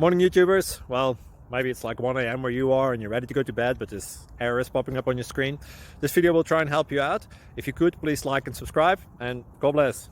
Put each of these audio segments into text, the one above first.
Morning YouTubers. Well, maybe it's like 1 a.m. where you are and you're ready to go to bed, but this error is popping up on your screen. This video will try and help you out. If you could, please like and subscribe, and God bless.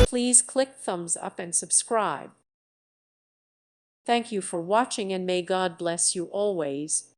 Please click thumbs up and subscribe. Thank you for watching, and may God bless you always.